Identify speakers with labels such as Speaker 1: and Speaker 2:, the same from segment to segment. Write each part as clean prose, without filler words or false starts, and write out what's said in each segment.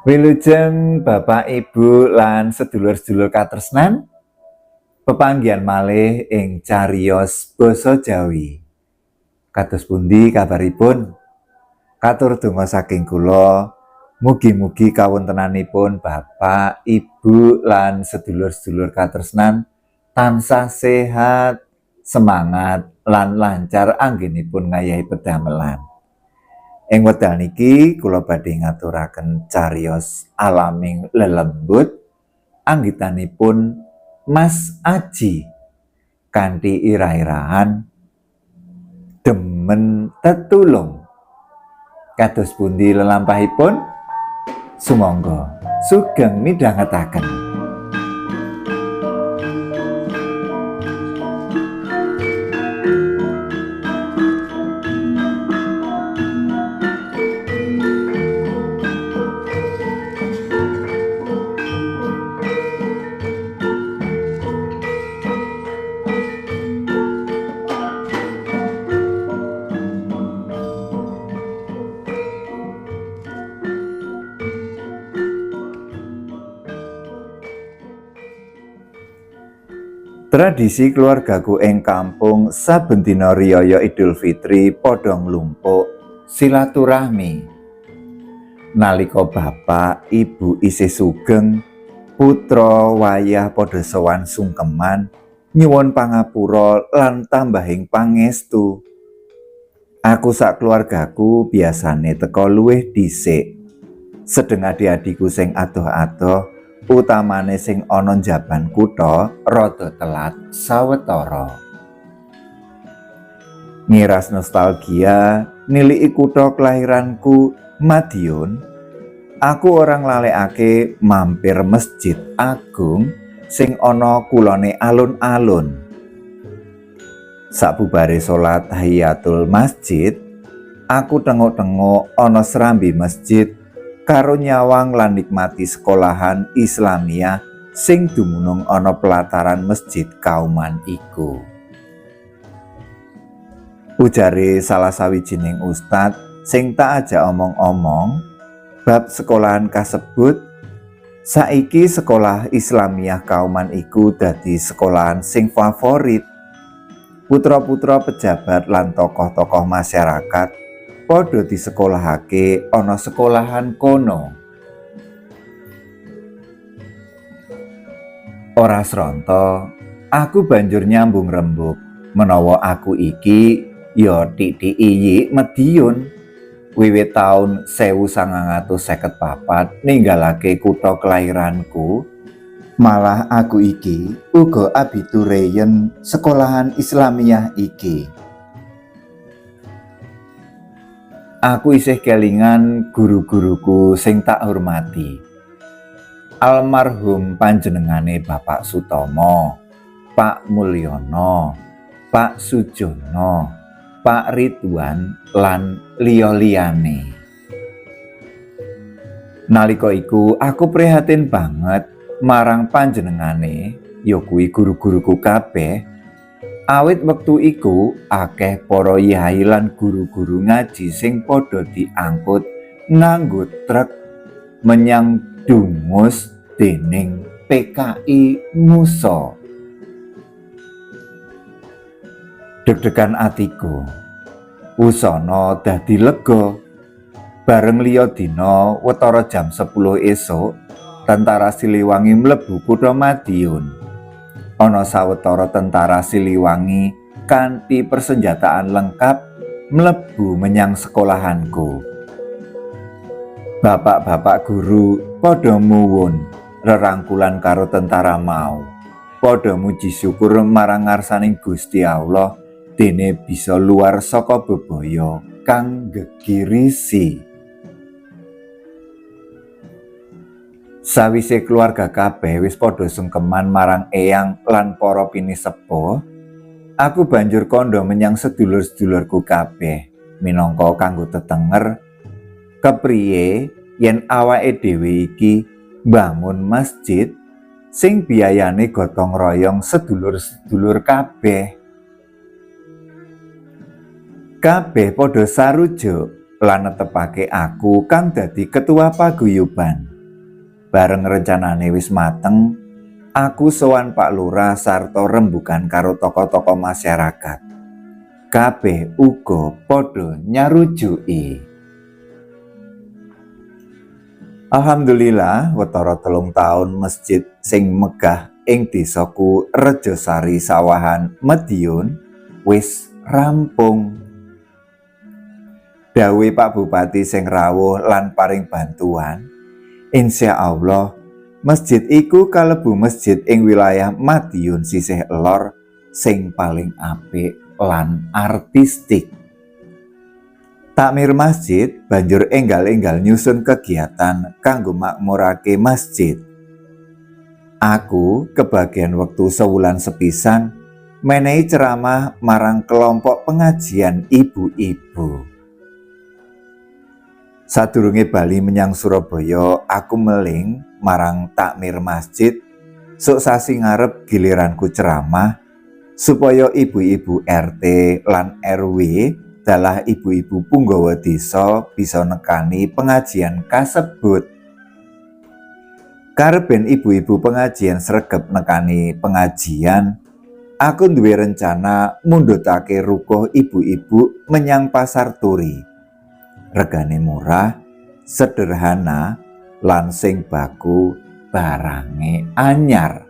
Speaker 1: Wilujeng Bapak Ibu lan sedulur-sedulur katresnan, pepanggihan malih ing cariyos basa Jawi. Kados pundi kabaripun? Katur donga saking kula, mugi-mugi kawontenanipun Bapak, Ibu lan sedulur-sedulur katresnan tansah sehat, semangat lan lancar anggenipun ngayahi pedamelan. Ing wekdal niki kula badhe ngaturaken cariyos alaming lelembut anggitanipun Mas Aji kanthi irah-irahan demen tetulung. Kados pundi lelampahipun? Sumangga sugeng midhangetaken. Tradisi keluargaku ing kampung saben dina riyaya Idul Fitri padha nglumpuk silaturahmi. Nalika bapak, ibu isih sugeng, putra wayah padha sowan sungkeman, nyuwun pangapura lan tambahing pangestu. Aku sak keluargaku biasane teka luwih dhisik. Sedeng adik-adikku sing adoh-adoh, utamane sing ana njaban kutha rada telat sawetara. Ngiras nostalgia niliki kutha kelahiranku Madiun, aku orang nglalekake mampir Masjid Agung sing ana kulone alun-alun. Sabubare salat tahiyatul masjid, aku tengok-tengok ana serambi masjid karo nyawang lan nikmati sekolahan Islamiyah sing dumunung ana pelataran masjid kauman iku. Ujare salah sawijining ustad sing tak ajak omong-omong bab sekolahan kasebut, saiki sekolah Islamiyah kauman iku dadi sekolahan sing favorit. Putra-putra pejabat lan tokoh-tokoh masyarakat padha disekolahake ana sekolahan kono. Ora sronto, aku banjur nyambung rembug menawa aku iki ya titiki Madiun. Wiwit taun 1954 ninggalake kutha kelahiranku, malah aku iki uga abitureyen sekolahan Islamiyah iki. Aku isih kelingan guru-guruku sing tak hormati. Almarhum panjenengane Bapak Sutomo, Pak Mulyono, Pak Sujono, Pak Ridwan lan liya-liyane. Nalika iku aku prihatin banget marang panjenengane, ya kuwi guru-guruku kabeh. Awit wektu iku akeh para yai lan guru-guru ngaji sing padha diangkut nganggo truk menyang Dungus dening PKI Musa. Deg-degan atiku, wusana dadi lega. Bareng liya dina wetara jam 10 esuk, tentara Siliwangi mlebu kutha Madiun. Ana sawetara tentara Siliwangi kanthi persenjataan lengkap mlebu menyang sekolahanku. Bapak-bapak guru padha muwun rerangkulan karo tentara mau. Padha muji syukur marang ngarsaning Gusti Allah dene bisa luar saka bebaya kang gegirisi. Sawise keluarga kabeh wis padha sungkeman marang eyang lan para pinisepuh, aku banjur kandha menyang sedulur-sedulurku kabeh minangka kanggo tetenger kepriye yen awake dhewe iki mbangun masjid sing biayane gotong royong sedulur-sedulur kabeh. Kabeh padha sarujuk lan netepake aku kang dadi ketua paguyuban. Bareng rencanane wis mateng, aku sowan Pak Lurah sarta rembugan karo tokoh-tokoh masyarakat. Kabeh uga padha nyarujuki. Alhamdulillah, watara 3 taun masjid sing megah ing desaku Rejosari Sawahan Madiun wis rampung. Dawuhe Pak Bupati sing rawuh lan paring bantuan, insya Allah masjid iku kalebu masjid ing wilayah Madiun sisih lor sing paling apik lan artistik. Takmir masjid banjur enggal-enggal nyusun kegiatan kanggo makmurake masjid. Aku kebagian wektu sewulan sepisan menehi ceramah marang kelompok pengajian ibu-ibu. Sadurunge bali menyang Surabaya, aku meling marang takmir masjid sok sasi ngarep giliranku ceramah supaya ibu-ibu RT lan RW dalah ibu-ibu punggawa desa bisa nekani pengajian kasebut. Kareben ibu-ibu pengajian sregep nekani pengajian, aku duwe rencana mundhutake rukuh ibu-ibu menyang pasar turi. Regane murah, sederhana, lan sing baku barange anyar.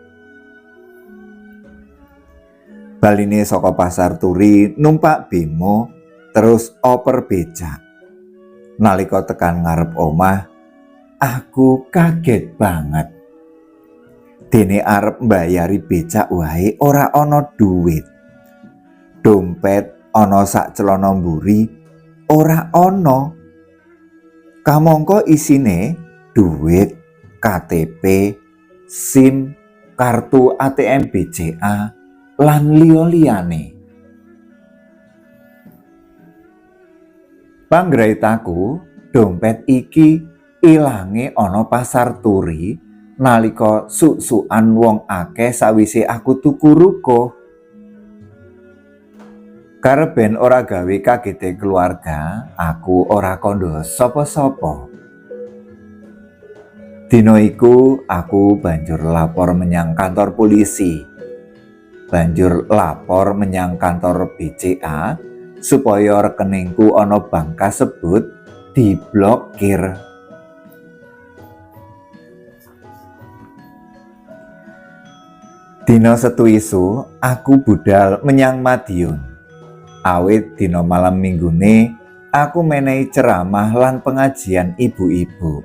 Speaker 1: Baline saka pasar turi numpak bemo terus oper becak. Nalika tekan ngarep omah, aku kaget banget. Dene arep mbayari becak wae ora ana duit. Dompet ana sak celana mburi ora ana. Kamangka isine duit, KTP, SIM, kartu ATM BCA, lan liya-liyane. Panggraitaku, dompet iki ilange ana pasar turi nalika suk-sukan wong akeh sawise aku tuku rukuh. Kareben ora gawe kagete keluarga, aku ora kandha sapa-sapa. Dina iku aku banjur lapor menyang kantor polisi. Banjur lapor menyang kantor BCA supaya rekeningku ana bank kasebut diblokir. Dina Setu isu aku budal menyang Madiun. Awit dina malam minggune aku menehi ceramah lan pengajian ibu-ibu.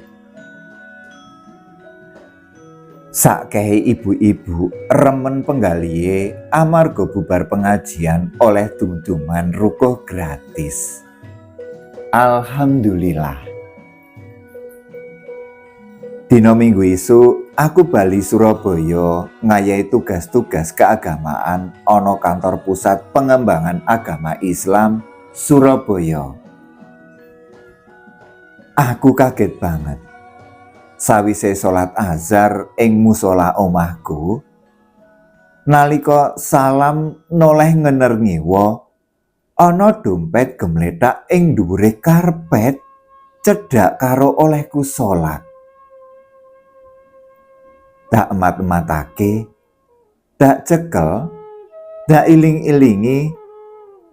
Speaker 1: Sakehe ibu-ibu remen penggalihe amarga bubar pengajian oleh dumduman rukuh gratis. Alhamdulillah. Dina Minggu isu aku bali Surabaya ngayahi tugas-tugas keagamaan ana kantor pusat pengembangan agama Islam Surabaya. Aku kaget banget. Sawise salat azhar ing musala omahku, nalika salam noleh ngener ngiwa, ana dompet gemletak ing dhuwure karpet cedhak karo olehku salat. Tak emat-ematake, tak cekel, tak iling-ilingi,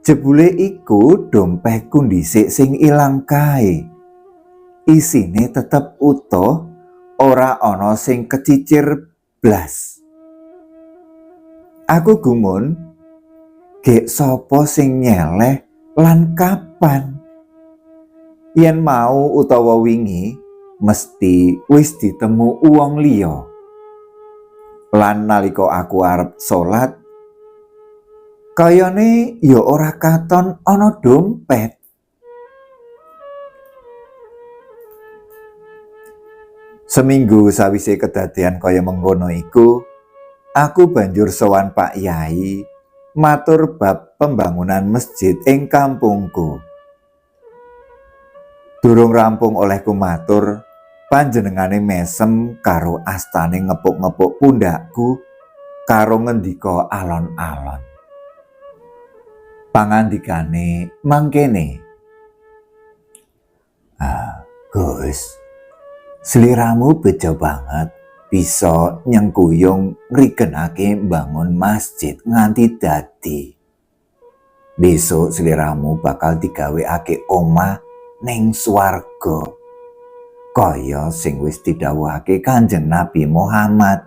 Speaker 1: jebule iku dompetku dhisik sing ilang kae. Isine tetep utuh, ora ana sing kecicir blas. Aku gumun, gek sapa sing nyeleh lan kapan? Yen mau utawa wingi, mesti wis ditemu wong liya. Lan nalika aku arep salat, kayane ya ora katon ana dompet. Seminggu sawise kedadean kaya mengkono iku, aku banjur sowan Pak Yai matur bab pembangunan masjid ing kampungku. Durung rampung olehku matur, panjenengane mesem karo astane ngepuk-ngepuk pundakku karo ngendika alon-alon. Pangandikane mangkene, Gus, Sliramu bejo banget bisa nyengkuyung ngrigenake bangun masjid nganti dadi. Besok sliramu bakal digawekake omah ning swarga. Kaya sing wis didhawuhake Kanjeng Nabi Muhammad.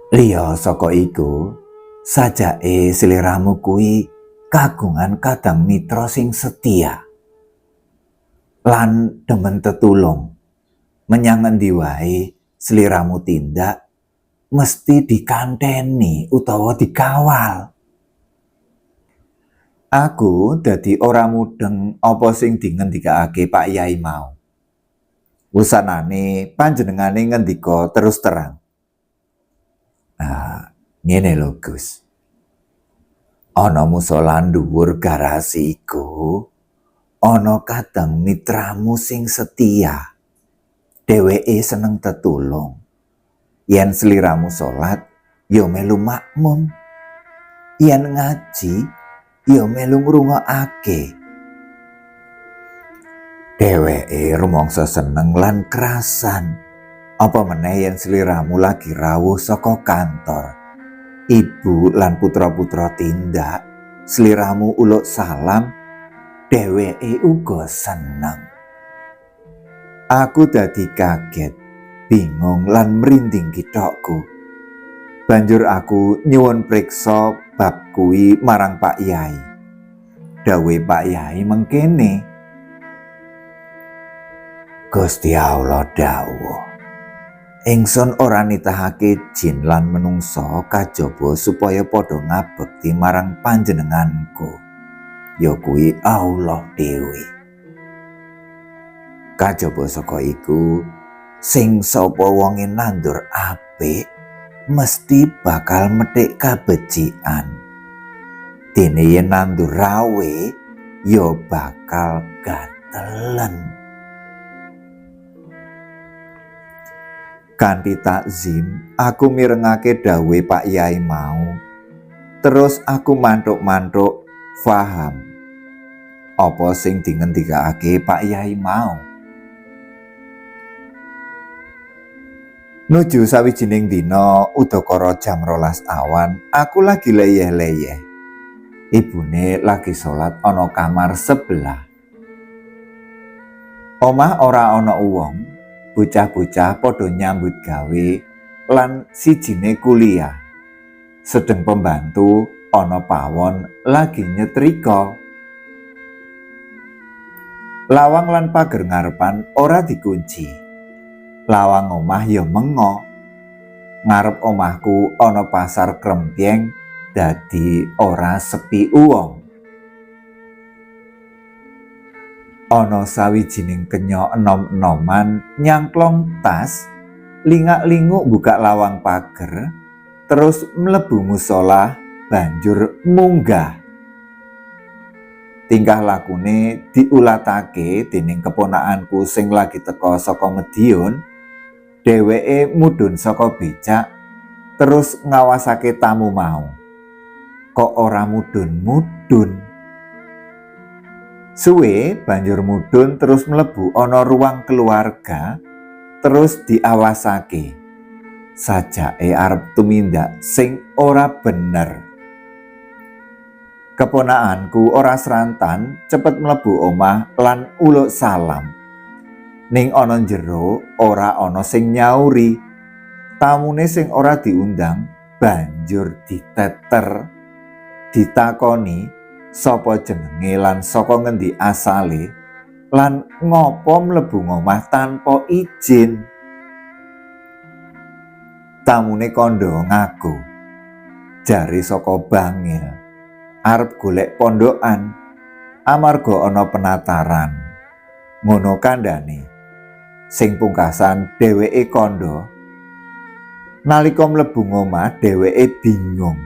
Speaker 1: Liya saka iku, sajake sliramu kuwi kagungan kadang mitra sing setia lan demen tetulung. Menyang endi wae sliramu tindak mesti dikanteni utawa dikawal. Aku dadi ora mudeng apa sing dingendikake Pak Yai mau. Wusanane panjenengane ngendika terus terang. Ngene lho Gus. Ana musala dhuwur garasi iku, ana kadang mitramu sing setia. Dheweke seneng tetulung. Yen sliramu salat, ya melu makmum. Yen ngaji, ya melu ngrungokake. Dheweke rumangsa seneng lan kerasan. Apa meneh yen sliramu lagi rawuh saka kantor. Ibu lan putra-putra tindak, sliramu uluk salam, dheweke uga seneng. Aku dadi kaget, bingung lan merinding kithokku. Banjur aku nyuwun priksa bab kuwi marang Pak Yai. Dawuhe Pak Yai mengkene. Gusti Allah dawuh, ingsun ora nitahake jin lan menungsa kajaba supaya padha ngabekti marang panjenenganku. Ya kuwi Allah dhewe. Kajaba saka iku, sing sapa wonge nandur apik mesti bakal methik kabecikan. Dene yen nandur rawe ya bakal gatelen. Kanthi takzim, aku mirengake dawuhe Pak Yai mau. Terus aku mantuk-mantuk faham apa sing dingendikake Pak Yai mau. Nuju sawijining dina udakara jam 12 awan, aku lagi leyeh-leyeh. Ibune lagi salat ana kamar sebelah. Omah ora ana uwong, bocah-bocah padha nyambut gawe lan sijine kuliah. Sedeng pembantu ana pawon lagi nyetrika. Lawang lan pager ngarepan ora dikunci. Lawang omah ya mengo. Ngarep omahku ana pasar krempieng dadi ora sepi uwong. Ana sawijining kenya enom-enoman nyangklong tas, lingak-linguk buka lawang pager, terus mlebu musala banjur munggah. Tingkah lakune diulatake dening keponakanku sing lagi teka saka Medion. Dheweke mudhun saka becak terus ngawasake tamu mau. Kok ora mudhun-mudhun. Suwe banjur mudhun terus mlebu ana ruang keluarga terus diawasake. Sajake arep tumindak sing ora bener. Keponakanku ora srantan cepet mlebu omah lan uluk salam. Ning ana njero ora ana sing nyauri. Tamune sing ora diundang banjur diteter, ditakoni sapa jenenge lan saka ngendi asale lan ngopo mlebu omah tanpa izin. Tamune kandha ngaku, jare saka Bangil arep golek pondokan amarga ana penataran. Ngono kandhane. Sing pungkasan dheweke kandha. Nalika mlebu omah dheweke bingung.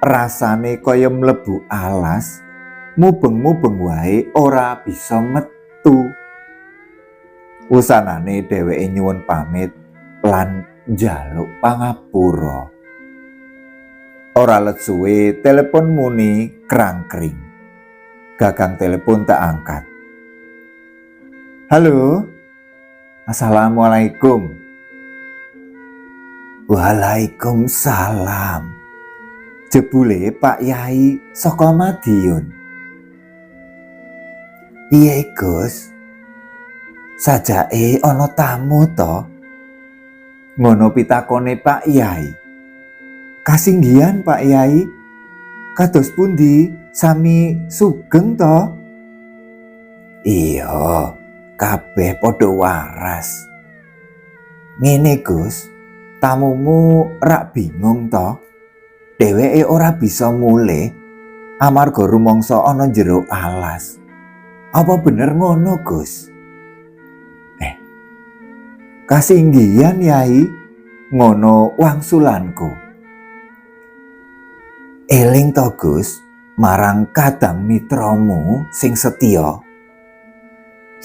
Speaker 1: Rasane kaya mlebu alas, mubeng-mubeng wae ora bisa metu. Wusanane dheweke nyuwun pamit lan njaluk pangapura. Ora let suwe telepon muni krang-kring. Gagang telepon tak angkat. Halo? Assalamualaikum. Waalaikumsalam. Jebule Pak Yai saka Madiun. Piye Gus? Sajake ana tamu to? Ngono pitakone Pak Yai. Kasinggihan Pak Yai. Kados pundi sami sugeng to? Iya, kabeh padha waras. Ngene Gus, tamumu rak bingung to? Dheweke ora bisa mulih amarga rumangsa ana jero alas. Apa bener ngono, Gus? Kasinggihan Yai, ngono wangsulanku. Eling to Gus, marang kadang mitramu sing setya.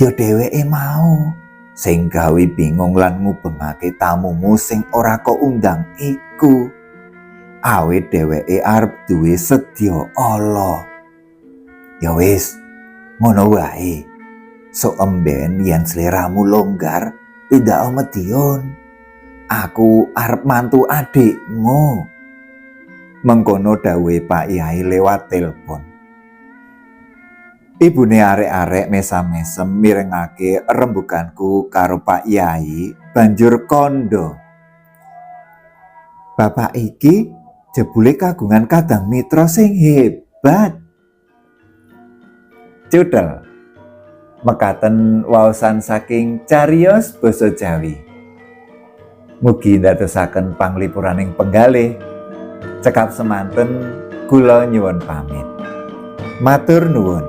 Speaker 1: Ya dheweke mau sing gawe bingung lan ngubengake tamumu sing ora kok undang iku. Awit dheweke arep duwe sedya ala. Ya wis, ngono wae. Sok emben yen sliramu longgar, pindah Madiun. Aku arep mantu adikmu. Mengkono dawuhe Pak Yai lewat telepon. Ibune arek-arek mesam-mesem mirengake rembuganku karo Pak Yai banjur kondo. Bapak iki jebule kagungan kadang mitra sing hebat. Cudel. Mekaten waosan saking cariyos basa Jawi. Mugi ndadosaken panglipuraning penggalih. Cekap semanten kula nyuwun pamit. Matur nuwun.